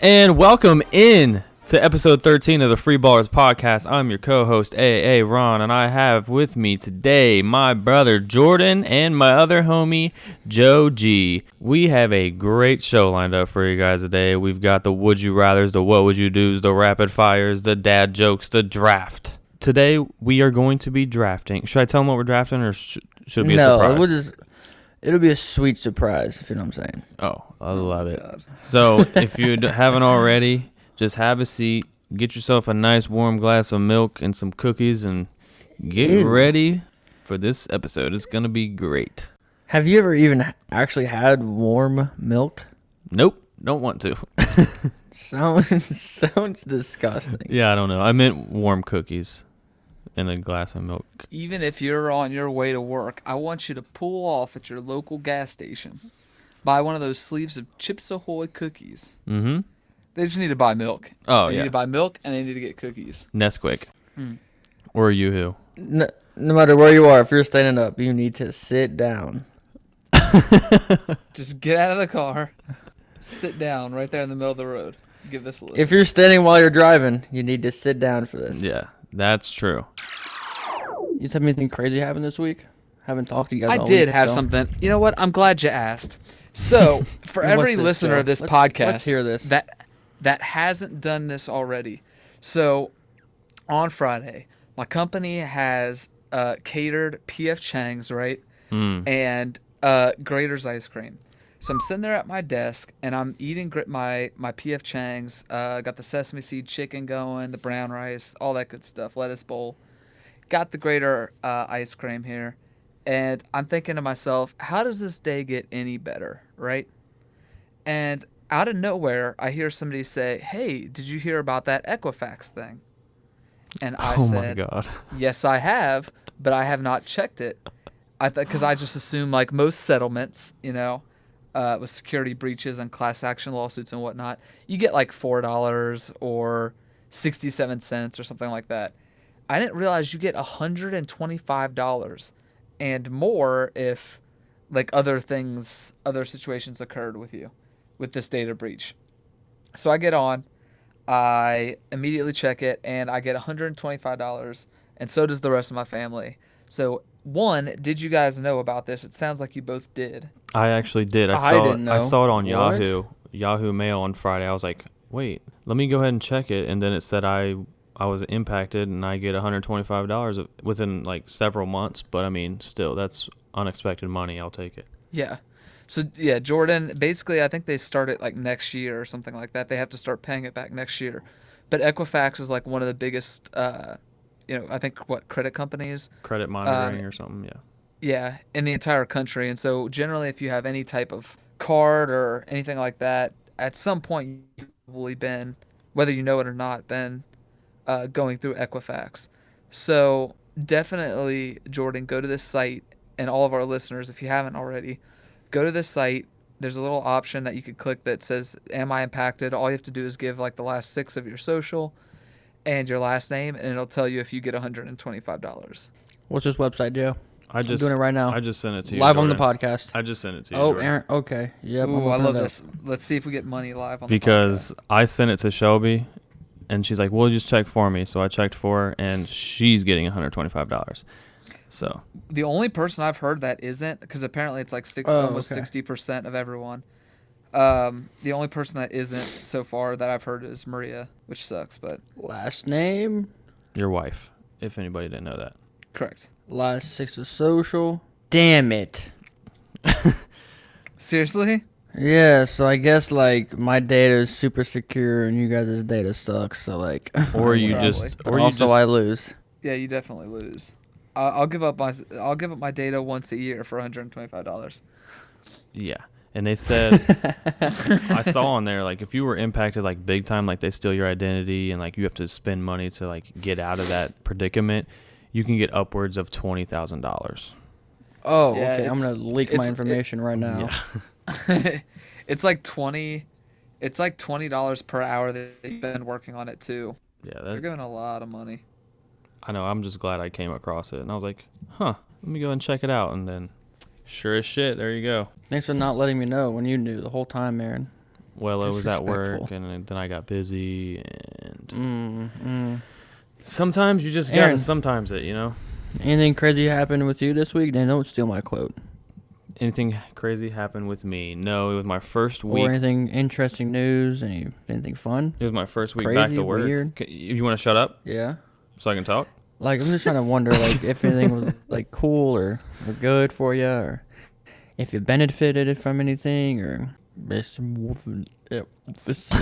And welcome in to episode 13 of the Freeballers podcast. I'm your co-host, AA Ron, and I have with me today my brother Jordan and my other homie, Joe G. We have a great show lined up for you guys today. We've got the Would You Rathers, the What Would You Do's, the Rapid Fires, the Dad Jokes, the Draft. Today, we are going to be drafting. Should I tell them what we're drafting, or should it be a surprise? It'll be a sweet surprise, if you know what I'm saying. Oh, I love it. God. So if you haven't already, just have a seat, get yourself a nice warm glass of milk and some cookies, and get ready for this episode. It's going to be great. Have you ever even actually had warm milk? Nope, don't want to. Sounds disgusting. Yeah, I don't know. I meant warm cookies in a glass of milk. Even if you're on your way to work, I want you to pull off at your local gas station. Buy one of those sleeves of Chips Ahoy cookies. Mm-hmm. They just need to buy milk. Oh, they yeah. They need to buy milk, and they need to get cookies. Nesquik. Or Yoo-hoo. No matter where you are, if you're standing up, you need to sit down. Just get out of the car. Sit down right there in the middle of the road. Give this a listen. If you're standing while you're driving, you need to sit down for this. Yeah, that's true. You have anything crazy happen this week? Haven't talked to you guys all did week, have so. something. You know what? I'm glad you asked. So, for every listener of this podcast let's hear this. that hasn't done this already. So, on Friday, my company has catered P.F. Chang's, right? And Grater's ice cream. So I'm sitting there at my desk, and I'm eating my P.F. Chang's. Got the sesame seed chicken going, the brown rice, all that good stuff, lettuce bowl. Got the Grater ice cream here. And I'm thinking to myself, how does this day get any better, right? And out of nowhere, I hear somebody say, hey, did you hear about that Equifax thing? And I said, my God. Yes, I have, but I have not checked it. Because I just assume, like most settlements, with security breaches and class action lawsuits and whatnot, you get like $4 or 67 cents or something like that. I didn't realize you get $125 and more if like other situations occurred with you with this data breach. So I get on, I immediately check it, and I get $125, and so does the rest of my family. So one, did you guys know about this? It sounds like you both did. I actually did. I didn't know. I saw it on What? Yahoo Mail on Friday. I was like, wait, let me go ahead and check it. And then it said I was impacted and I get $125 within like several months. But I mean, still, that's unexpected money. I'll take it. Yeah. So yeah, Jordan, basically I think they start it like next year or something like that. They have to start paying it back next year. But Equifax is like one of the biggest, I think credit companies. Credit monitoring or something, yeah. Yeah, in the entire country. And so generally if you have any type of card or anything like that, at some point you've probably been, whether you know it or not, been going through Equifax. So definitely, Jordan, go to this site, and all of our listeners, if you haven't already, go to this site. There's a little option that you could click that says, am I impacted? All you have to do is give like the last 6 of your social and your last name, and it'll tell you if you get $125. What's this website, Joe? I'm doing it right now. I just sent it to you, live Jordan. on the podcast. I just sent it to you, Oh, Jordan. Aaron. Okay. Yep. Ooh, I love this. Let's see if we get money live on the podcast. Because I sent it to Shelby, and she's like, well, just check for me. So I checked for her, and she's getting $125. So the only person I've heard that isn't, because apparently it's like almost 60% of everyone. The only person that isn't so far that I've heard is Maria, which sucks, but Last name? your wife, if anybody didn't know that. correct. Last 6 of social. Damn it. Seriously? Yeah, so I guess like my data is super secure and you guys' data sucks. So like, Or you Probably. just, but or you also just, I lose. Yeah, you definitely lose. I'll give up my data once a year for $125. yeah. And they said, I saw on there, like, if you were impacted, like, big time, like, they steal your identity and, like, you have to spend money to, like, get out of that predicament, you can get upwards of $20,000. Oh, Yeah, okay. I'm gonna leak my information right now. Yeah. It's like $20 per hour that you've been working on it too. Yeah, They're giving a lot of money. I know. I'm just glad I came across it. And I was like, let me go and check it out. And then, sure as shit, there you go. Thanks for not letting me know when you knew the whole time, Aaron. Well, I was at work, Disrespectful. and then I got busy, and Mm. sometimes you just Aaron. gotta sometimes it, you know? Anything crazy happened with you this week? Then don't steal my quote. Anything crazy happened with me? No, it was my first Or week. anything interesting news? Anything fun? It was my first week back Crazy, to work. weird? You want to shut up Yeah. so I can talk? Like, I'm just trying to wonder, like, if anything was, like, cool or good for you, or if you benefited from anything, or just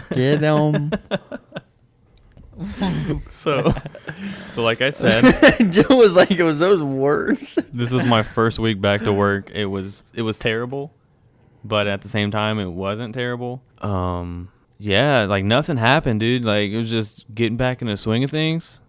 get them. So like I said, Joe was like, it was those words. this was my first week back to work. It was terrible, but at the same time, it wasn't terrible. Yeah, like nothing happened, dude. Like it was just getting back in the swing of things,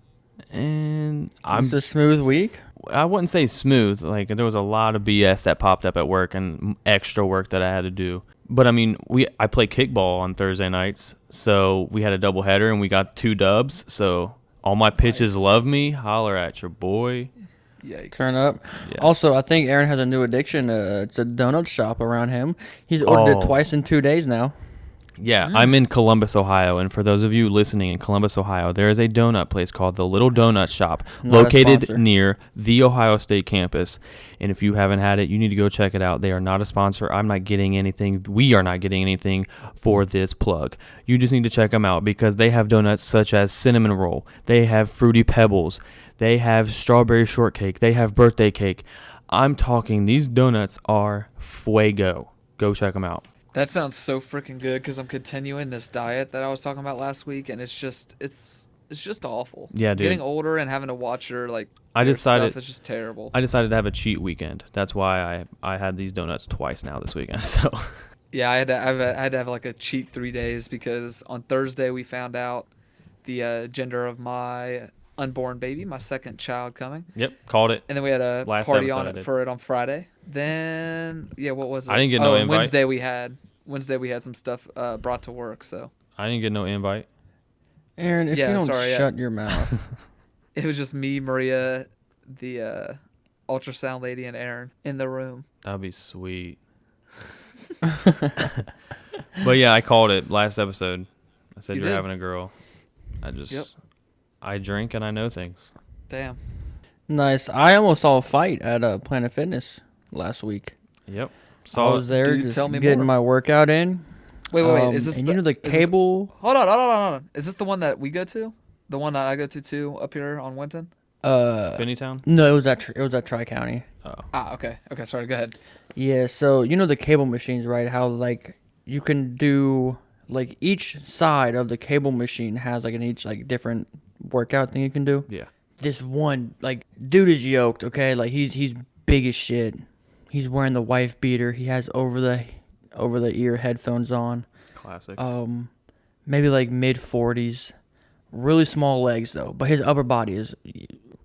and It's a smooth week. I wouldn't say smooth. Like there was a lot of BS that popped up at work and extra work that I had to do. But I mean, I play kickball on Thursday nights, so we had a doubleheader and we got 2 dubs. So all my pitches Nice. love me. Holler at your boy. Yikes. Turn up. Yeah. Also, I think Aaron has a new addiction. It's a donut shop around him. He's ordered it Oh. twice in 2 days now. Yeah, I'm in Columbus, Ohio, and for those of you listening in Columbus, Ohio, there is a donut place called the Little Donut Shop, Not a located sponsor. near the Ohio State campus. And if you haven't had it, you need to go check it out. They are not a sponsor. I'm not getting anything. We are not getting anything for this plug. You just need to check them out because they have donuts such as cinnamon roll. They have fruity pebbles. They have strawberry shortcake. They have birthday cake. I'm talking, these donuts are fuego. Go check them out. That sounds so freaking good because I'm continuing this diet that I was talking about last week, and it's just awful. Yeah, dude. Getting older and having to watch your I your decided- stuff is just terrible. I decided to have a cheat weekend. That's why I had these donuts twice now this weekend. So Yeah, I had to have like a cheat 3 days because on Thursday we found out the gender of my unborn baby, my second child coming, yep, called it. and then we had a Last party episode on I it did. for it on Friday. Then what was it? I didn't get no and invite. Wednesday we had some stuff brought to work, so I didn't get no invite. Aaron, if Yeah, you don't sorry, yeah. shut your mouth. it was just me, Maria, the ultrasound lady, and Aaron in the room. That'd be sweet. But yeah, I called it last episode. I said You you're did. having a girl. Yep. I drink and I know things. Damn. Nice. I almost saw a fight at Planet Fitness last week. Yep. I Saw was there Dude, just tell me getting more. my workout in. Wait. Is this and the, you know the is this- cable? Hold on. Is this the one that we go to? The one that I go to too up here on Winton? Finneytown? No, it was at Tri County. Oh. Ah, okay. Okay, sorry. Go ahead. Yeah, so you know the cable machines, right? How like you can do like each side of the cable machine has like an each like different workout thing you can do. Yeah. This one like dude is yoked, okay? Like he's big as shit. He's wearing the wife beater. He has over the ear headphones on. Classic. Maybe like mid 40s. Really small legs though, but his upper body is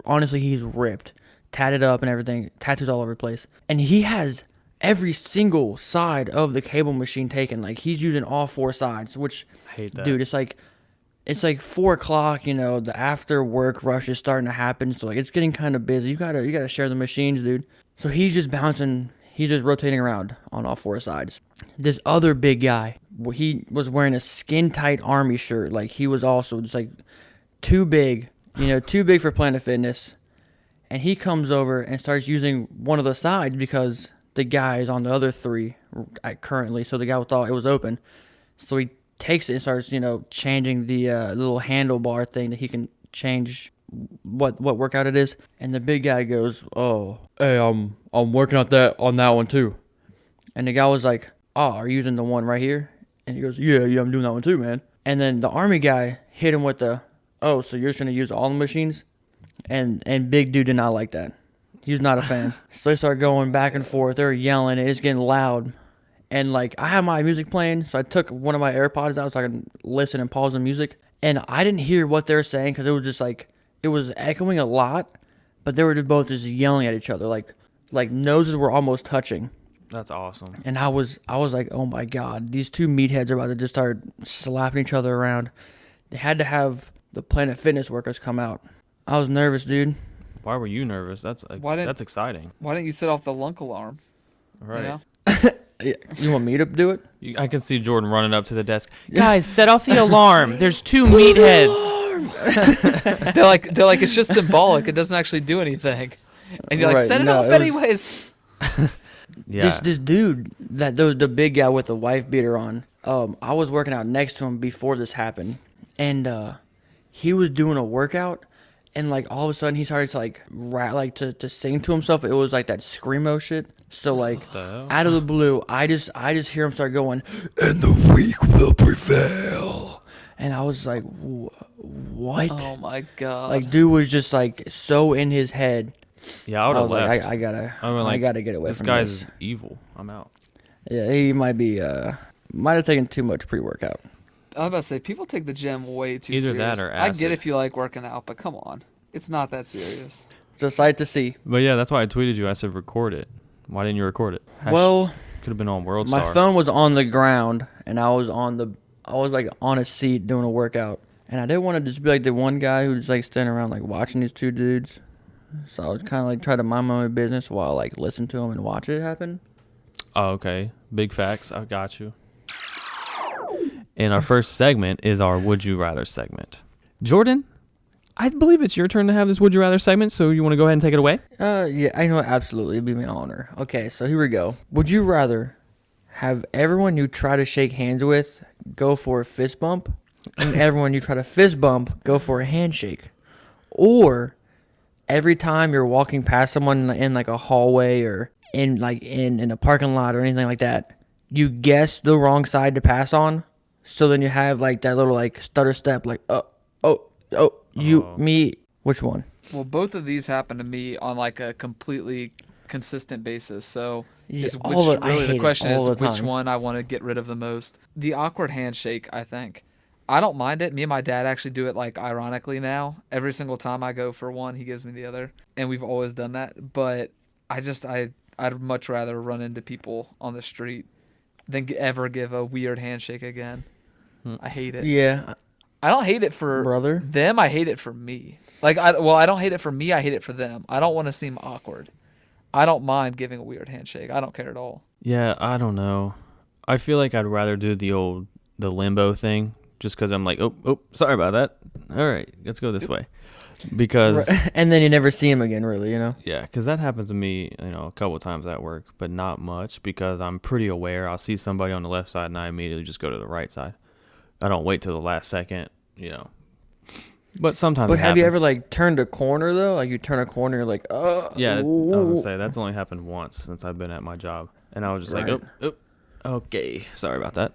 honestly he's ripped, tatted up and everything, tattoos all over the place. And he has every single side of the cable machine taken. Like he's using all 4 sides, which I hate that. dude, it's like 4:00, you know, the after work rush is starting to happen, so like it's getting kind of busy. You gotta share the machines, dude. So he's just bouncing, he's just rotating around on all 4 sides. This other big guy, he was wearing a skin tight army shirt. Like he was also just like too big, you know, too big for Planet Fitness. And he comes over and starts using one of the sides because the guy is on the other 3 currently. So the guy thought it was open. So he takes it and starts, you know, changing the little handlebar thing that he can change what workout it is. And the big guy goes, "Oh, hey, I'm working on that one too." And the guy was like, "Oh, are you using the one right here?" And he goes, "Yeah, I'm doing that one too, man." And then the army guy hit him with the, "Oh, so you're just gonna use all the machines?" And big dude did not like that. He was not a fan. So they start going back and forth. They're yelling. It's getting loud. And like I had my music playing, so I took one of my AirPods out so I could listen and pause the music. And I didn't hear what they were saying because it was just like it was echoing a lot, but they were just both just yelling at each other, like noses were almost touching. That's awesome. And I was like, oh my god, these 2 meatheads are about to just start slapping each other around. They had to have the Planet Fitness workers come out. I was nervous, dude. Why were you nervous? That's Why didn't- that's exciting. Why didn't you set off the lunk alarm? Right. You know? You want me to do it? I can see Jordan running up to the desk. Guys, set off the alarm. There's 2 meatheads. They're like, it's just symbolic. It doesn't actually do anything. And you're like, Right, set it no, off it was- anyways. Yeah. This dude, the big guy with the wife beater on. I was working out next to him before this happened, and he was doing a workout, and like all of a sudden he started to like to sing to himself. It was like that screamo shit. So like the hell? out of the blue, I just hear him start going, and the weak will prevail. And I was like, what? Oh my god. Like dude was just like so in his head. Yeah, I would I have was left. like, I like, gotta get away this from guy's this. evil. I'm out. Yeah, he might have taken too much pre-workout. I was about to say, people take the gym way too Either serious. that or I acid. get if you like working out, but come on. It's not that serious. It's a sight to see. But yeah, that's why I tweeted you. I said record it. Why didn't you record it? Well, Could have been on World my Star. phone was on the ground, and I was like on a seat doing a workout, and I didn't want to just be like the one guy who's like standing around like watching these 2 dudes. So I was kind of like trying to mind my own business while like listen to them and watch it happen. Oh, okay. Big facts. I got you. And our first segment is our Would You Rather segment. Jordan, I believe it's your turn to have this Would You Rather segment, so you want to go ahead and take it away? Yeah, I know, absolutely. It'd be my honor. Okay, so here we go. Would you rather have everyone you try to shake hands with go for a fist bump, and everyone you try to fist bump go for a handshake? Or every time you're walking past someone in like a hallway or in a parking lot or anything like that, you guess the wrong side to pass on, so then you have like that little like stutter step, like me. Which one? Well, both of these happen to me on like a completely consistent basis. So Yeah, it's I really hate the it question is all the which time. one I want to get rid of the most. The awkward handshake, I think. I don't mind it. Me and my dad actually do it like ironically now. Every single time I go for one, he gives me the other, and we've always done that. But I'd much rather run into people on the street than ever give a weird handshake again. I hate it. Yeah, I don't hate it for brother. them. I hate it for me. Like I don't hate it for me. I hate it for them. I don't want to seem awkward. I don't mind giving a weird handshake. I don't care at all. Yeah, I don't know. I feel like I'd rather do the limbo thing, just because I'm like, oh, sorry about that. All right, let's go this way. Because And then you never see him again, really, you know? yeah, because that happens to me, a couple of times at work, but not much because I'm pretty aware. I'll see somebody on the left side and I immediately just go to the right side. I don't wait till the last second, But sometimes. But it have you happens. ever, like, turned a corner, though? Like, you turn a corner, you're like, Yeah, I was ooh. gonna say that's only happened once since I've been at my job, and I was just Right. like, oh, okay, sorry about that.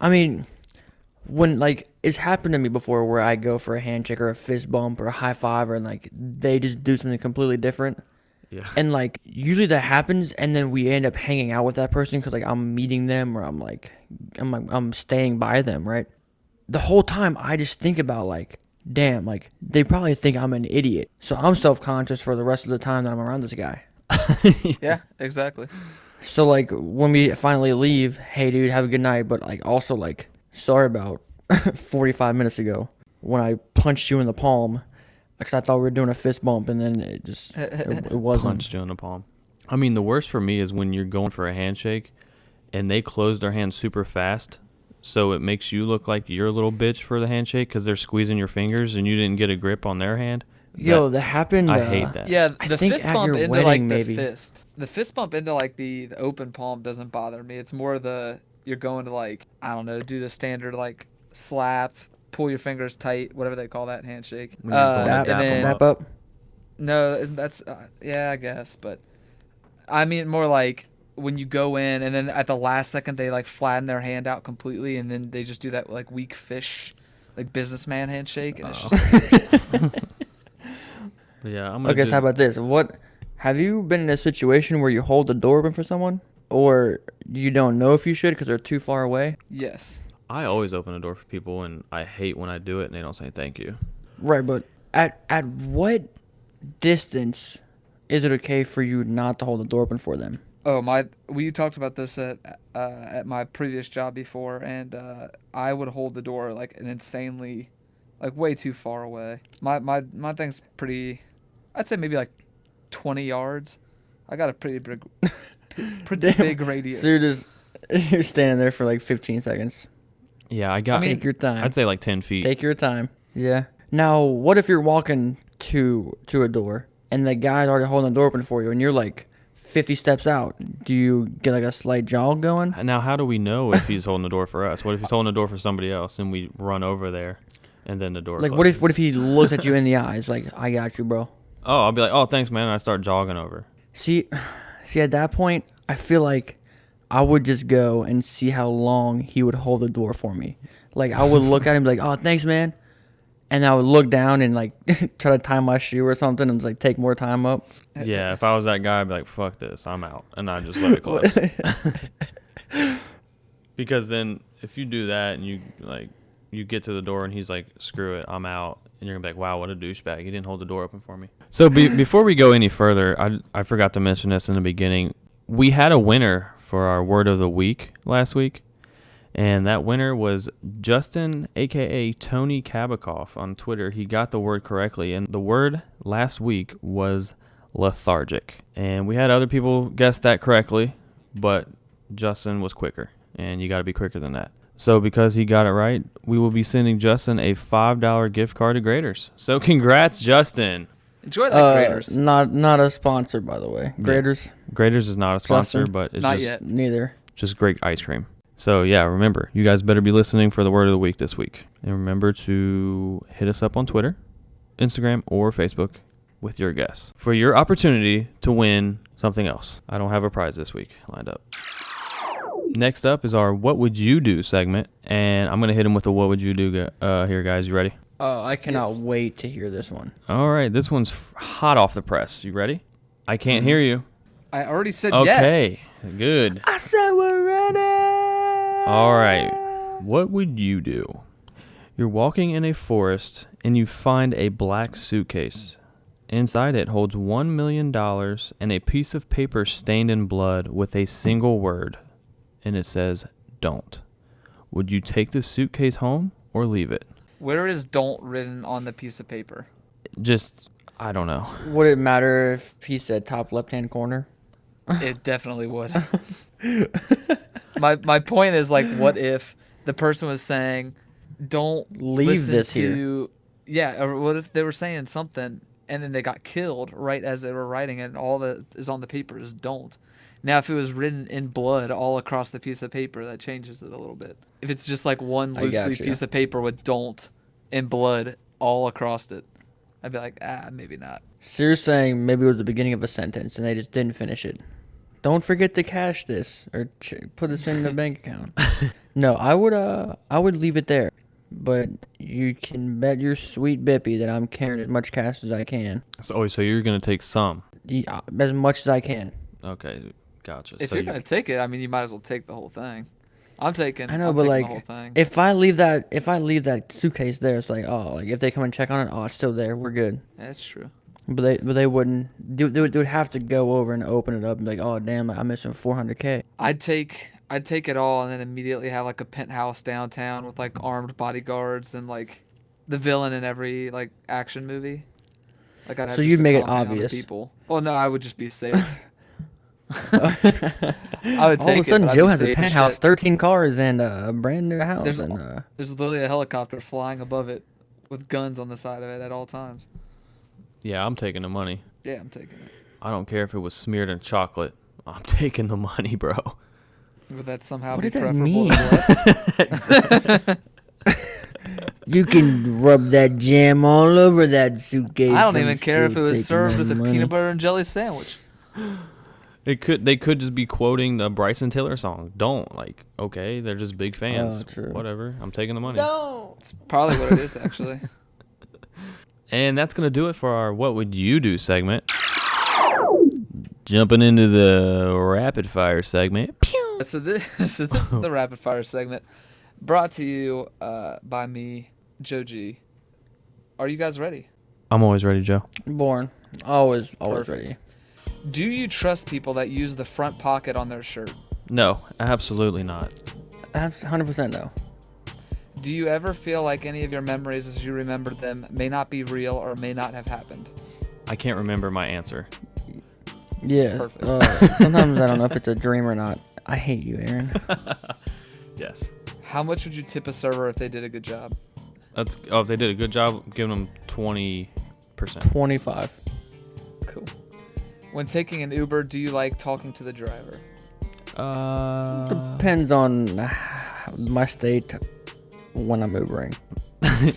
I mean, when, like, it's happened to me before where I go for a handshake or a fist bump or a high five and, like, they just do something completely different. Yeah. And, like, usually that happens, and then we end up hanging out with that person because, like, I'm meeting them or I'm staying by them, right? The whole time, I just think about, like, damn, like, they probably think I'm an idiot. So I'm self-conscious for the rest of the time that I'm around this guy. Yeah, exactly. So, like, when we finally leave, hey, dude, have a good night. But, like, also, like, sorry about 45 minutes ago when I punched you in the palm because I thought we were doing a fist bump, and then it wasn't. Punched you in the palm. I mean, the worst for me is when you're going for a handshake, and they close their hand super fast, so it makes you look like you're a little bitch for the handshake because they're squeezing your fingers and you didn't get a grip on their hand. Yo, that happened. I hate that. Yeah, I the think fist at bump your into wedding, like maybe. the fist. The fist bump into like the open palm doesn't bother me. It's more you're going to like, I don't know, do the standard like slap, pull your fingers tight, whatever they call that handshake. When you're going to and dap 'em then Wrap up. no, that's yeah, I guess, but I mean more like when you go in and then at the last second they like flatten their hand out completely and then they just do that like weak fish, like businessman handshake, and it's just Yeah, I'm gonna Okay, so how about this? What have you been in a situation where you hold the door open for someone, or you don't know if you should because they're too far away? yes. I always open a door for people, and I hate when I do it and they don't say thank you. Right, but at what distance is it okay for you not to hold the door open for them? Oh we talked about this at my previous job before, and I would hold the door like an insanely, like way too far away. My thing's pretty, I'd say maybe like 20 yards. I got a pretty Pretty big radius. So you're standing there for like 15 seconds. Yeah, Take your time. I'd say like 10 feet. Take your time. Yeah. Now, what if you're walking to a door and the guy's already holding the door open for you and you're like 50 steps out? Do you get like a slight jog going? Now, how do we know if he's holding the door for us? What if he's holding the door for somebody else and we run over there and then the door Like, closes? what if he looked at you in the eyes like, I got you, bro? Oh, I'll be like, oh, thanks, man. And I start jogging over. See, at that point, I feel like I would just go and see how long he would hold the door for me. Like, I would look at him and be like, oh, thanks, man. And I would look down and, like, try to tie my shoe or something and, like, take more time up. Yeah, if I was that guy, I'd be like, fuck this. I'm out. And I'd just let it close. Because then if you do that and you get to the door and he's like, screw it, I'm out. And you're going to be like, wow, what a douchebag. He didn't hold the door open for me. So before we go any further, I forgot to mention this in the beginning. We had a winner for our word of the week last week. And that winner was Justin, a.k.a. Tony Kabikoff on Twitter. He got the word correctly. And the word last week was lethargic. And we had other people guess that correctly, but Justin was quicker. And you got to be quicker than that. So because he got it right, we will be sending Justin a $5 gift card to Graders. So congrats, Justin. Enjoy that, Graders. Not a sponsor, by the way. Graders. Graders is not a sponsor, Justin? but it's Not just, yet. Neither. just great ice cream. So, yeah, remember, you guys better be listening for the word of the week this week. And remember to hit us up on Twitter, Instagram, or Facebook with your guess for your opportunity to win something else. I don't have a prize this week lined up. Next up is our What Would You Do segment. And I'm going to hit him with a What Would You Do here, guys. You ready? Oh, I cannot wait to hear this one. All right. This one's hot off the press. You ready? I can't hear you. I already said yes. Okay. Good. I said we're ready. All right. What would you do? You're walking in a forest and you find a black suitcase. Inside it holds $1 million and a piece of paper stained in blood with a single word. And it says, don't. Would you take the suitcase home or leave it? Where is "don't" written on the piece of paper? Just, I don't know. Would it matter if he said top left-hand corner? It definitely would. My point is, like, what if the person was saying, don't Leave listen this to, yeah, or what if they were saying something and then they got killed right as they were writing it and all that is on the paper is don't. Now, if it was written in blood all across the piece of paper, that changes it a little bit. If it's just like one loose leaf piece of paper with don't in blood all across it, I'd be like, maybe not. So you're saying maybe it was the beginning of a sentence and they just didn't finish it. Don't forget to cash this or put this in the bank account. No, I would leave it there. But you can bet your sweet bippy that I'm carrying as much cash as I can. So you're going to take some. Yeah, as much as I can. Okay, gotcha. If you're going to take it, I mean, you might as well take the whole thing. I'm taking I know, I'm but taking like, the whole thing. if I leave that suitcase there, it's like, oh, like if they come and check on it, oh, it's still there, we're good. Yeah, that's true. But they wouldn't. They would have to go over and open it up and be like, oh damn, I'm missing $400K. I'd take it all and then immediately have like a penthouse downtown with like armed bodyguards and like the villain in every like action movie. Like I'd have So just you'd a make it compound of obvious. people. Well, no, I would just be safe. I would All of take a sudden, it, but I'd Joe be has a safe as penthouse, shit. 13 cars, and a brand new house. There's and literally a helicopter flying above it with guns on the side of it at all times. Yeah, I'm taking the money. Yeah, I'm taking it. I don't care if it was smeared in chocolate. I'm taking the money, bro. Would that somehow What be does that preferable mean? to blood? you can rub that jam all over that suitcase. I don't and even care if it still was take served my with a money. peanut butter and jelly sandwich. They could just be quoting the Bryson Tiller song. Don't, like, okay, they're just big fans. Oh, true. Whatever. I'm taking the money. It's probably what it is, actually. And that's going to do it for our What Would You Do segment. Jumping into the rapid fire segment. Pew! So this is the rapid fire segment brought to you by me, Joe G. Are you guys ready? I'm always ready, Joe. Born. Always Perfect. ready. Do you trust people that use the front pocket on their shirt? No, absolutely not. 100% no. Do you ever feel like any of your memories as you remember them may not be real or may not have happened? I can't remember my answer. Yeah. Perfect. Sometimes I don't know if it's a dream or not. I hate you, Aaron. Yes. How much would you tip a server if they did a good job? If they did a good job, giving them 20%. 25. Cool. When taking an Uber, do you like talking to the driver? Depends on my state when I'm Ubering.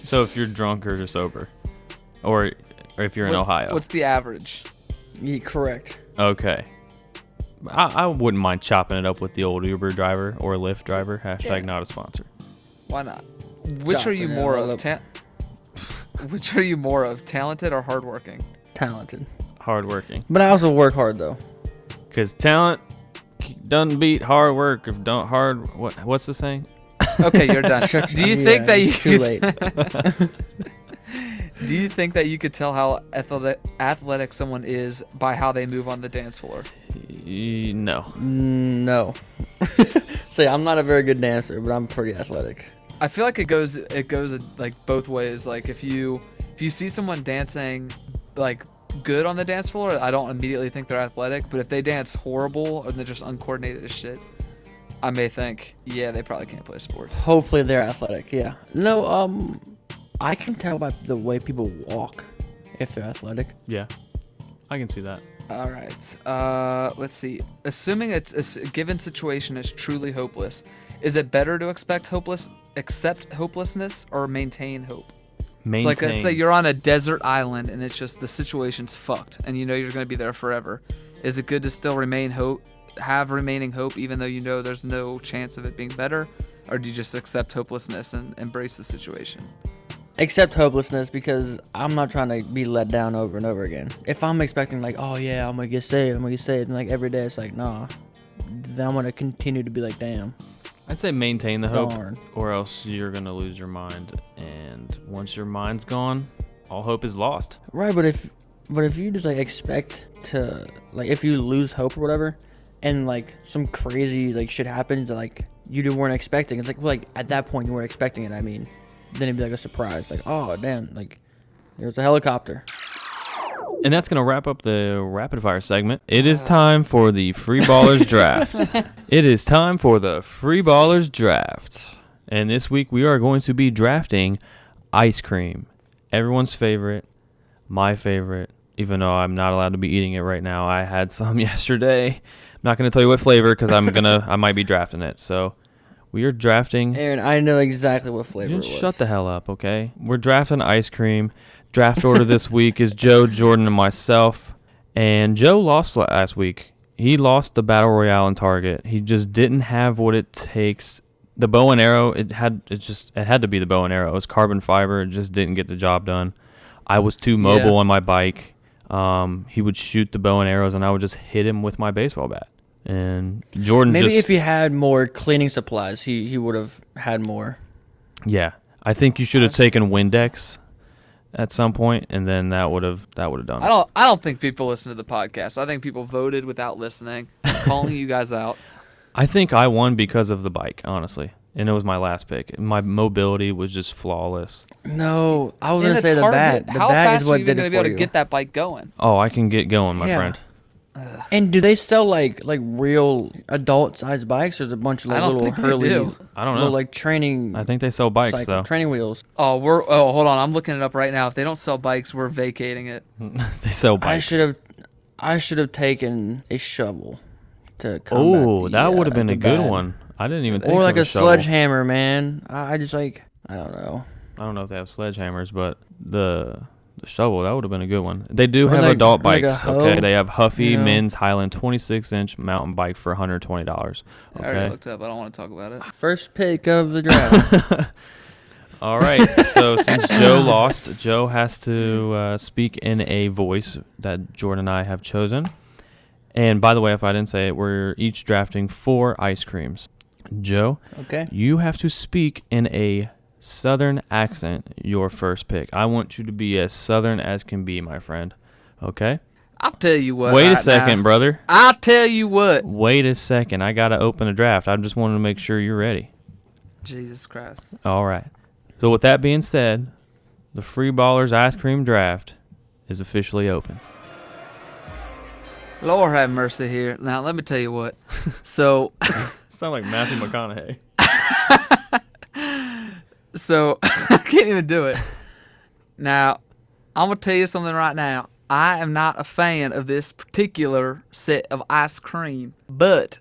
So if you're drunk or sober, or if you're in Ohio. What's the average? Yeah, correct. Okay. I wouldn't mind chopping it up with the old Uber driver or Lyft driver. Hashtag not a sponsor. Why not? Which are you more of? Which are you more of, talented or hardworking? Talented. Hardworking. But I also work hard though. Because talent doesn't beat hard work. If don't hard, what's the saying? Okay, you're done. Do you think that you too could, late? Do you think that you could tell how athletic someone is by how they move on the dance floor? No. No. Say, I'm not a very good dancer, but I'm pretty athletic. I feel like it goes like both ways. Like if you see someone dancing like good on the dance floor, I don't immediately think they're athletic. But if they dance horrible or they're just uncoordinated as shit, I may think, yeah, they probably can't play sports. Hopefully they're athletic, yeah. No, I can tell by the way people walk if they're athletic. Yeah. I can see that. All right. Let's see. Assuming it's a given situation is truly hopeless, is it better to accept hopelessness or maintain hope? Maintain. So like, let's say you're on a desert island and it's just the situation's fucked and you know you're going to be there forever. Is it good to still have remaining hope even though you know there's no chance of it being better? Or do you just accept hopelessness and embrace the situation? Accept hopelessness because I'm not trying to be let down over and over again. If I'm expecting like, oh yeah, I'm going to get saved, and like every day it's like, nah. Then I'm going to continue to be like, damn. I'd say maintain the hope, Darn. or else you're going to lose your mind. And once your mind's gone, all hope is lost. Right, but if you just like expect to, like, if you lose hope or whatever, and like some crazy like shit happens that like you weren't expecting, it's like, well, like at that point you weren't expecting it. I mean, then it'd be like a surprise, like, oh damn, like there's a helicopter. And that's going to wrap up the rapid fire segment. It is time for the Freeballers draft. It is time for the Freeballers draft. And this week we are going to be drafting ice cream. Everyone's favorite, my favorite, even though I'm not allowed to be eating it right now. I had some yesterday. I'm not going to tell you what flavor because I might be drafting it. So we are drafting. Aaron, I know exactly what flavor Just it was. shut the hell up, okay? We're drafting ice cream. Draft order this week is Joe, Jordan, and myself. And Joe lost last week. He lost the Battle Royale in Target. He just didn't have what it takes. The bow and arrow, it had to be the bow and arrow. It was carbon fiber. It just didn't get the job done. I was too mobile on my bike. He would shoot the bow and arrows, and I would just hit him with my baseball bat. And Jordan maybe if he had more cleaning supplies, he would have had more. Yeah, I think you should have taken Windex at some point, and then that would have done it. I don't think people listen to the podcast. I think people voted without listening. I'm calling you guys out. I think I won because of the bike, honestly, and it was my last pick. My mobility was just flawless. No, I was gonna In say the Target, bat. The how bat fast is what are you did gonna it be able for to you. get that bike going? Oh, I can get going, my friend. And do they sell like real adult sized bikes, or is it a bunch of like I don't little think they Hurley, do. I don't little know. like training? I think they sell bikes though. Training wheels. Oh, hold on. I'm looking it up right now. If they don't sell bikes, we're vacating it. They sell bikes. I should have taken a shovel to combat. Oh, that would have been the a good bat. one. I didn't even think Or of like a shovel. sledgehammer, man. I just like, I don't know. I don't know if they have sledgehammers, but the shovel, that would have been a good one. They do Or have like- adult like a bikes, hoe, okay? They have Huffy you know? Men's Highland 26-inch mountain bike for $120, I already okay? looked up. I don't want to talk about it. First pick of the draft. All right, so since Joe lost, Joe has to speak in a voice that Jordan and I have chosen. And by the way, if I didn't say it, we're each drafting 4 ice creams. Joe, Okay. you have to speak in a Southern accent your first pick. I want you to be as Southern as can be, my friend. Okay? I'll tell you what. Wait a right second, now. brother. I'll tell you what. Wait a second. I got to open a draft. I just wanted to make sure you're ready. Jesus Christ. All right. So with that being said, the Freeballers ice cream draft is officially open. Lord have mercy here. Now, let me tell you what. So, Sound like Matthew McConaughey. so I can't even do it. Now, I'm going to tell you something right now. I am not a fan of this particular set of ice cream, but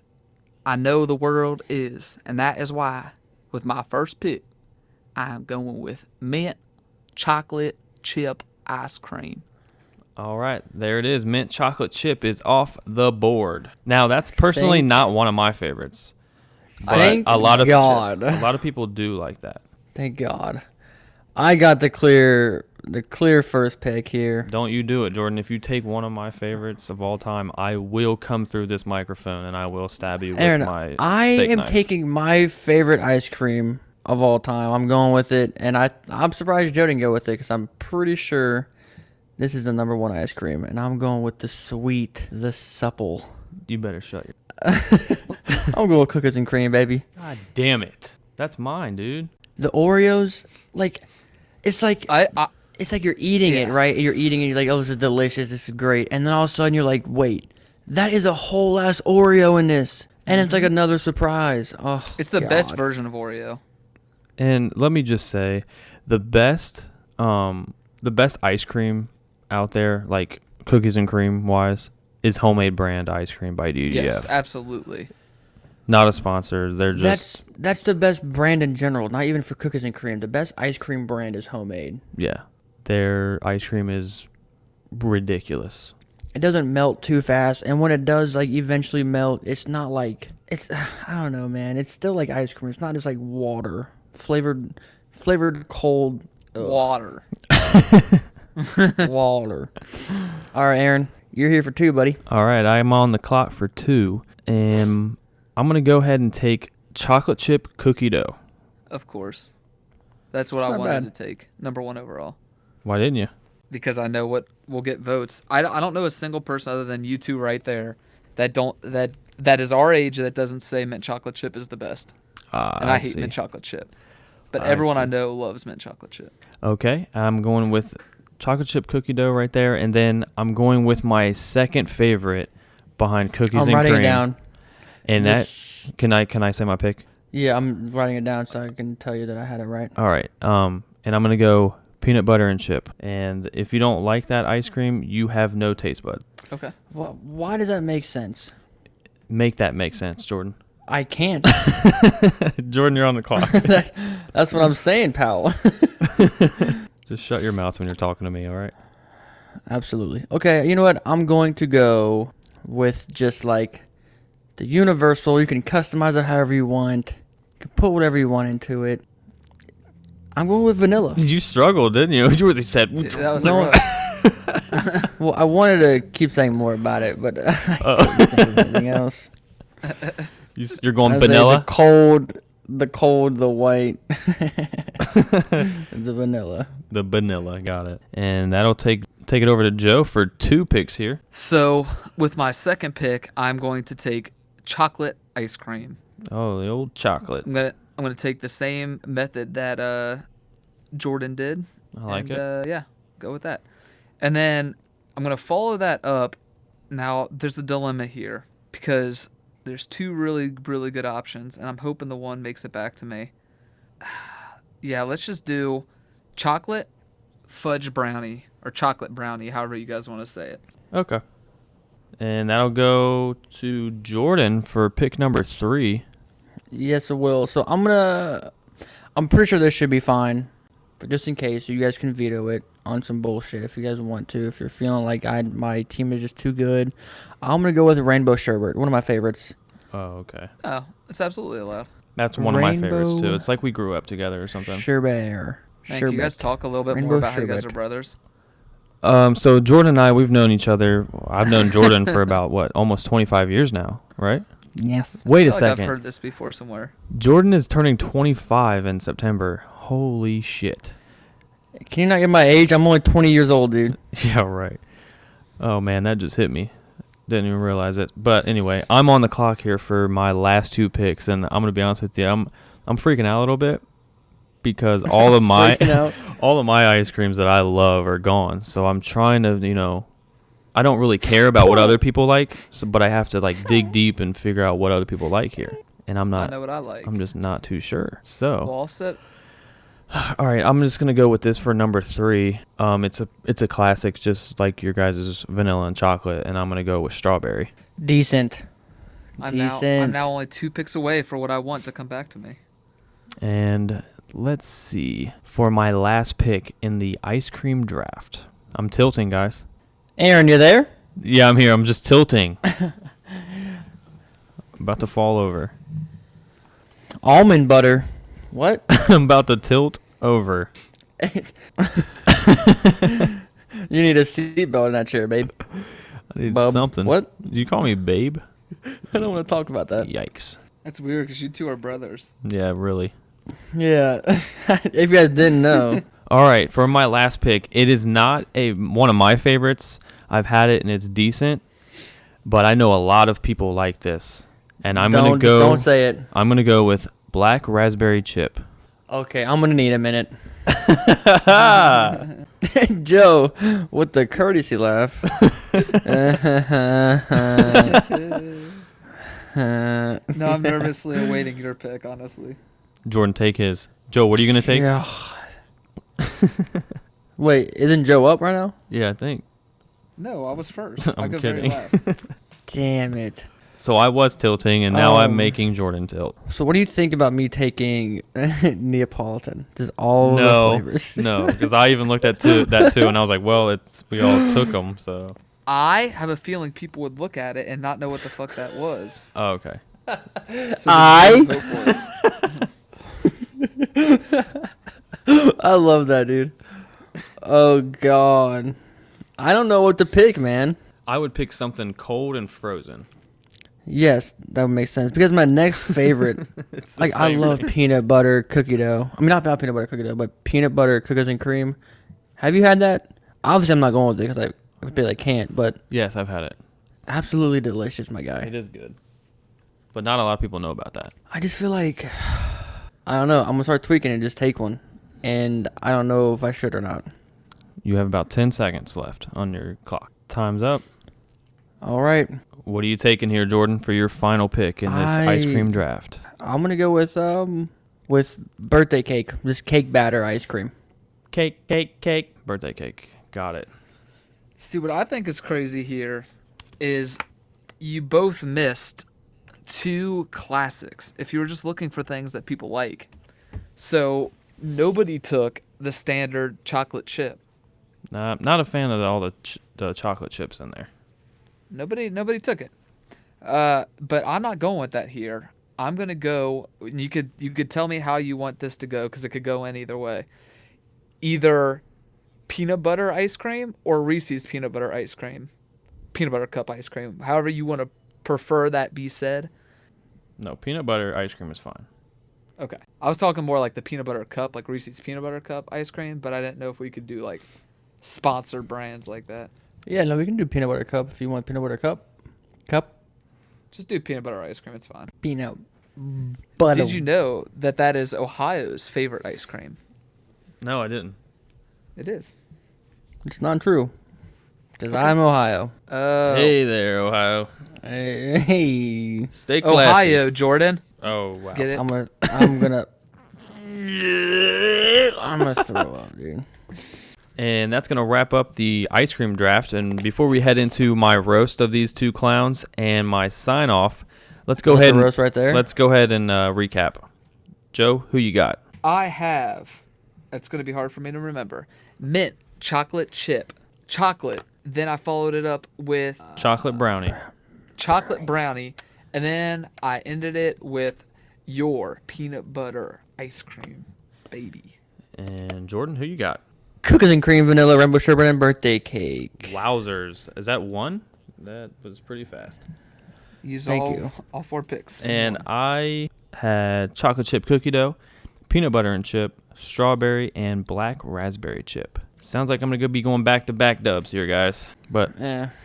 I know the world is. And that is why, with my first pick, I am going with mint chocolate chip ice cream. All right, there it is. Mint chocolate chip is off the board. Now, that's personally not one of my favorites. But Thank a lot of people do like that. Thank God. I got the clear first pick here. Don't you do it, Jordan. If you take one of my favorites of all time, I will come through this microphone and I will stab you Aaron, with my I steak am knife. taking my favorite ice cream of all time. I'm going with it, and I'm surprised Joe didn't go with it because I'm pretty sure this is the number one ice cream, and I'm going with the sweet, the supple. You better shut your... I'm going with cookies and cream, baby. God damn it. That's mine, dude. The Oreos, like, it's like... It's like you're eating it, right? You're eating it, you're like, oh, this is delicious, this is great. And then all of a sudden you're like, wait, that is a whole ass Oreo in this. And it's like another surprise. Oh, It's the God. best version of Oreo. And let me just say, the best ice cream out there, like cookies and cream wise, is homemade brand ice cream by DGF. Yes, absolutely. Not a sponsor. They're just... That's the best brand in general, not even for cookies and cream. The best ice cream brand is homemade. Yeah. Their ice cream is ridiculous. It doesn't melt too fast, and when it does, like, eventually melt, it's not like... I don't know, man. It's still like ice cream. It's not just like water. Flavored cold... Water. Water. All right, Aaron. You're here for two, buddy. All right. I'm on the clock for two. And I'm going to go ahead and take chocolate chip cookie dough. Of course. That's what It's I not wanted bad. to take. Number one overall. Why didn't you? Because I know what will get votes. I don't know a single person other than you two right there that is our age that doesn't say mint chocolate chip is the best. And I hate see. mint chocolate chip. But I everyone see. I know loves mint chocolate chip. Okay. I'm going with chocolate chip cookie dough right there. And then I'm going with my second favorite behind cookies I'm and writing cream. it down. And This- can I say my pick? Yeah, I'm writing it down so I can tell you that I had it right. All right. And I'm going to go peanut butter and chip. And if you don't like that ice cream, you have no taste bud. Okay. Why does that make sense? Make that make sense, Jordan. I can't. Jordan, you're on the clock. That's what I'm saying, pal. Just shut your mouth when you're talking to me, all right? Absolutely. Okay, you know what? I'm going to go with just like the universal. You can customize it however you want. You can put whatever you want into it. I'm going with vanilla. You struggled, didn't you? You really said... That was No. rough. Well, I wanted to keep saying more about it, but I couldn't think of anything else. You're going I say vanilla? The cold, the white, the vanilla. The vanilla, got it. And that'll take it over to Joe for two picks here. So with my second pick, I'm going to take chocolate ice cream. Oh, the old chocolate. I'm gonna take the same method that Jordan did. I like it. Yeah, go with that. And then I'm gonna follow that up. Now there's a dilemma here because there's two really really good options, and I'm hoping the one makes it back to me. Yeah, let's just do chocolate fudge brownie or chocolate brownie, however you guys want to say it. Okay. And that'll go to Jordan for pick number 3. Yes, it will. So I'm pretty sure this should be fine, but just in case, you guys can veto it on some bullshit if you guys want to. If you're feeling like my team is just too good, I'm gonna go with rainbow sherbet, one of my favorites. Oh, okay. Oh, it's absolutely allowed. That's one of my favorites, too. Rainbow It's like we grew up together or something. Sherbet. Thank you. You guys talk a little bit more Rainbow about how you guys sherbet. are brothers. So Jordan and I, we've known each other. I've known Jordan for about, almost 25 years now, right? Yes. Wait I a feel like second. I've heard this before somewhere. Jordan is turning 25 in September. Holy shit. Can you not get my age? I'm only 20 years old, dude. Yeah, right. Oh, man, that just hit me. Didn't even realize it. But anyway, I'm on the clock here for my last two picks, and I'm going to be honest with you. I'm freaking out a little bit because all of my Freaking out. all of my ice creams that I love are gone. So I'm trying to, I don't really care about what other people like, but I have to like dig deep and figure out what other people like here. And I'm not. I know what I like. I'm just not too sure. So. Well, all set. All right, I'm just gonna go with this for number 3. It's a classic, just like your guys' vanilla and chocolate, and I'm gonna go with strawberry. Decent. I'm now only 2 picks away for what I want to come back to me. And let's see, for my last pick in the ice cream draft, I'm tilting, guys. Aaron, you there? Yeah, I'm here. I'm just tilting. I'm about to fall over. Almond butter. What? I'm about to tilt over. You need a seatbelt in that chair, babe. I need Bub. something. What? You call me babe? I don't want to talk about that. Yikes. That's weird because you two are brothers. Yeah, really. Yeah. If you guys didn't know. All right, for my last pick, it is not one of my favorites. I've had it and it's decent, but I know a lot of people like this, and Don't say it. I'm gonna go with black raspberry chip. Okay, I'm gonna need a minute. Joe, with the courtesy laugh. No, I'm nervously awaiting your pick, honestly. Jordan, take his. Joe, what are you gonna take? Yeah. Wait, isn't Joe up right now? Yeah, I think. No, I was first. I I'm go kidding. very last. Damn it. So I was tilting, and now I'm making Jordan tilt. So what do you think about me taking Neapolitan? Just all the flavors. No, because I even looked at that too, and I was like, well, we all took them, so. I have a feeling people would look at it and not know what the fuck that was. Oh, okay. So go for it. I love that, dude. Oh, God. I don't know what to pick, man. I would pick something cold and frozen. Yes, that would make sense. Because my next favorite, like, I love peanut butter cookie dough. I mean, not peanut butter cookie dough, but peanut butter cookies and cream. Have you had that? Obviously, I'm not going with it because I feel like I can't, but Yes, I've had it. absolutely delicious, my guy. It is good. But not a lot of people know about that. I just feel like, I don't know. I'm going to start tweaking and just take one. And I don't know if I should or not. You have about 10 seconds left on your clock. Time's up. All right. What are you taking here, Jordan, for your final pick in this ice cream draft? I'm going to go with birthday cake. Just cake batter ice cream. Cake. Birthday cake. Got it. See, what I think is crazy here is you both missed 2 classics if you were just looking for things that people like. So nobody took the standard chocolate chip. Not a fan of all the chocolate chips in there. Nobody took it. But I'm not going with that here. I'm gonna go. You could tell me how you want this to go because it could go in either way. Either peanut butter ice cream or Reese's peanut butter ice cream, peanut butter cup ice cream. However you want to prefer that be said. No, peanut butter ice cream is fine. Okay, I was talking more like the peanut butter cup, like Reese's peanut butter cup ice cream, but I didn't know if we could do like sponsored brands like that. Yeah, no, we can do peanut butter cup if you want peanut butter cup. Just do peanut butter ice cream. It's fine. Peanut butter. Did you know that is Ohio's favorite ice cream? No, I didn't. It is. It's not true. Because I'm Ohio. Hey there, Ohio. Hey. Stay classy. Ohio, Jordan. Oh, wow. Get it? I'm gonna throw up, dude. And that's going to wrap up the ice cream draft. And before we head into my roast of these 2 clowns and my sign off, let's go ahead and roast right there. Let's go ahead and recap. Joe, who you got? I have. It's going to be hard for me to remember. Mint chocolate chip. Chocolate. Then I followed it up with Chocolate brownie. chocolate brownie. And then I ended it with your peanut butter ice cream, baby. And Jordan, who you got? Cookies and cream, vanilla, rainbow sherbet, and birthday cake. Wowzers. Is that 1? That was pretty fast. Use Thank you. all 4 picks. And I had chocolate chip cookie dough, peanut butter and chip, strawberry, and black raspberry chip. Sounds like I'm going to be going back-to-back dubs here, guys. But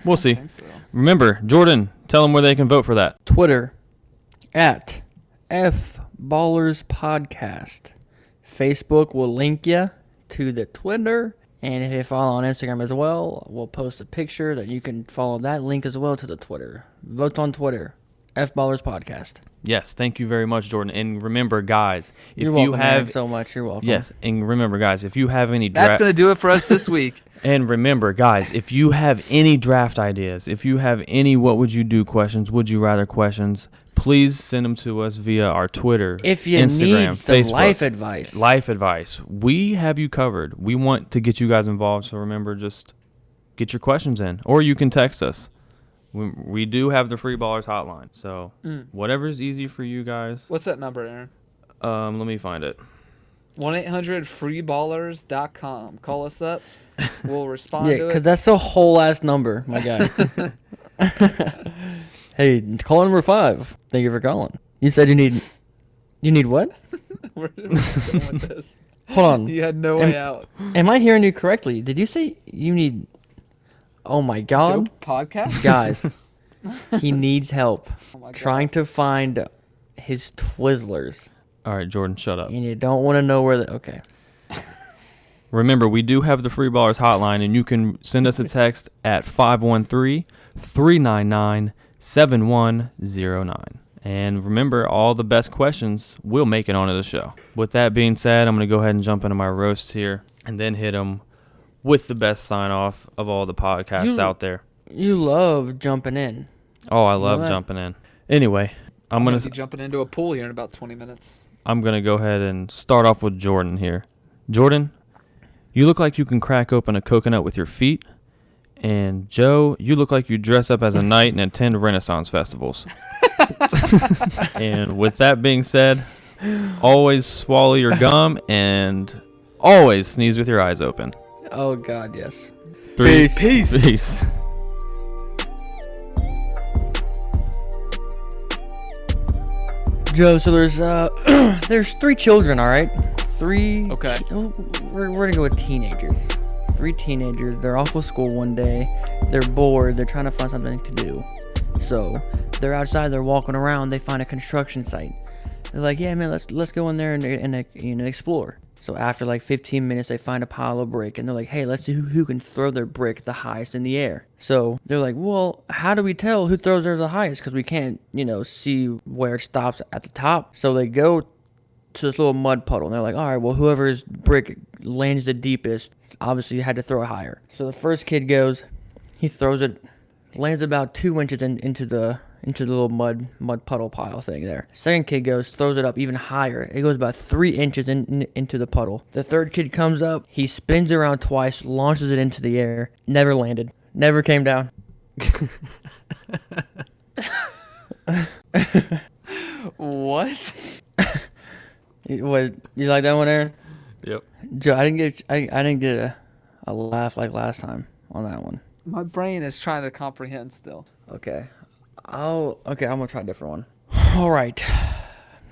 we'll see. I think so. Remember, Jordan, tell them where they can vote for that. Twitter at FBallers Podcast. Facebook will link you to the Twitter And if you follow on Instagram as well, we'll post a picture that you can follow that link as well to the Twitter. Vote on Twitter, F-Ballers Podcast. Yes, thank you very much, Jordan. And remember, guys, if You're you welcome, have Aaron, so much. You're welcome. yes, and remember, guys, if you have any That's going to do it for us this week. and remember, guys, if you have any draft ideas, if you have any what would you do questions, would you rather questions, please send them to us via our Twitter, If you Instagram, need the Facebook. life advice. Life advice. We have you covered. We want to get you guys involved, so remember, just get your questions in, or you can text us. We do have the Freeballers hotline, so whatever's easy for you guys. What's that number, Aaron? Let me find it. 1-800-freeballers.com. Call us up. We'll respond Yeah, to because it. that's the whole ass number, my guy. Hey, call number 5. Thank you for calling. You said you need what? Where are we going with this? Hold on. You had no way out. Am I hearing you correctly? Did you say you need... Oh, my God. Joke podcast? Guys, he needs help Oh my God. trying to find his Twizzlers. All right, Jordan, shut up. And you don't want to know where the... Okay. Remember, we do have the Freeballers hotline, and you can send us a text at 513-399-7109. And remember, all the best questions will make it onto the show. With that being said, I'm going to go ahead and jump into my roast here and then hit them with the best sign-off of all the podcasts out there. You love jumping in. Oh, I love that? jumping in. Anyway, I'm going going to be to jumping into a pool here in about 20 minutes. go ahead and start off with Jordan here. Jordan, you look like you can crack open a coconut with your feet. And Joe, you look like you dress up as a knight and attend Renaissance festivals. And with that being said, always swallow your gum and always sneeze with your eyes open. Oh, God, yes. 3. Peace. Peace. Joe, so there's there's 3 children, all right? 3. Okay. We're gonna go with teenagers. 3 teenagers. They're off of school one day. They're bored. They're trying to find something to do. So they're outside. They're walking around. They find a construction site. They're like, yeah, man, let's go in there and explore. So after like 15 minutes, they find a pile of brick, and they're like, hey, let's see who can throw their brick the highest in the air. So they're like, well, how do we tell who throws theirs the highest? Because we can't, see where it stops at the top. So they go to this little mud puddle, and they're like, all right, well, whoever's brick lands the deepest, obviously had to throw it higher. So the first kid goes, he throws it, lands about 2 inches into the little mud puddle pile thing there. Second kid goes, throws it up even higher. It goes about 3 inches into the puddle. The third kid comes up, he spins around twice, launches it into the air, never landed, never came down. What? What, you like that one, Aaron? Yep. Joe, I didn't get a laugh like last time on that one. My brain is trying to comprehend still. Okay. I'm gonna try a different one. All right.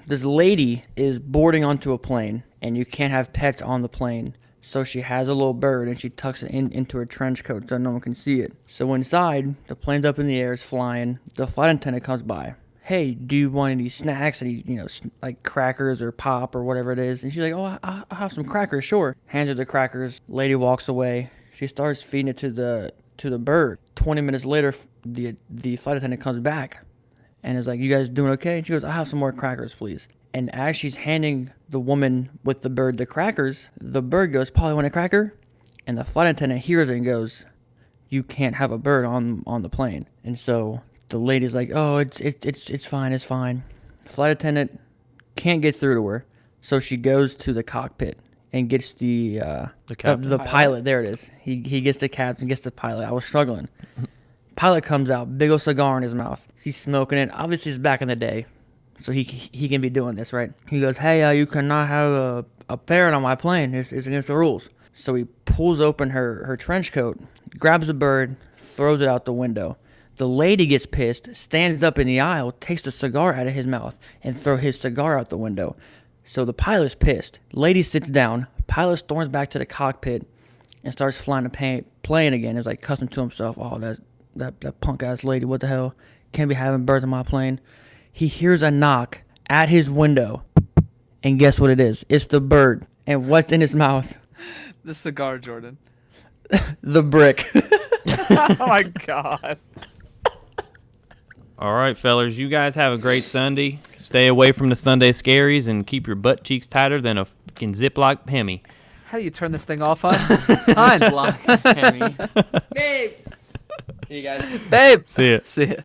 This lady is boarding onto a plane, and you can't have pets on the plane. So she has a little bird, and she tucks it into her trench coat so no one can see it. So inside, the plane's up in the air, it's flying. The flight attendant comes by. Hey, do you want any snacks? Any, like crackers or pop or whatever it is? And she's like, oh, I'll have some crackers, sure. Hands her the crackers. Lady walks away. She starts feeding it to the bird. 20 minutes later, the flight attendant comes back and is like, you guys doing okay? And she goes, I'll have some more crackers, please. And as she's handing the woman with the bird the crackers, the bird goes, Polly, want a cracker? And the flight attendant hears it and goes, you can't have a bird on the plane. And so the lady's like, oh, it's fine, it's fine. The flight attendant can't get through to her, so she goes to the cockpit and gets the pilot. There it is. He gets the captain, gets the pilot. I was struggling. Pilot comes out, big old cigar in his mouth. He's smoking it. Obviously, it's back in the day, so he can be doing this, right? He goes, hey, you cannot have a parrot on my plane. It's against the rules. So he pulls open her trench coat, grabs a bird, throws it out the window. The lady gets pissed, stands up in the aisle, takes the cigar out of his mouth, and throws his cigar out the window. So the pilot's pissed. Lady sits down. Pilot storms back to the cockpit and starts flying the plane again. He's like cussing to himself. Oh, that punk ass lady. What the hell? Can't be having birds on my plane. He hears a knock at his window, and guess what it is? It's the bird. And what's in his mouth? The cigar, Jordan. The brick. Oh my god. All right, fellers, you guys have a great Sunday. Stay away from the Sunday scaries and keep your butt cheeks tighter than a fucking Ziploc Hemi. How do you turn this thing off, hon? Block Hemi. Babe. See you guys. Babe. See ya. See ya.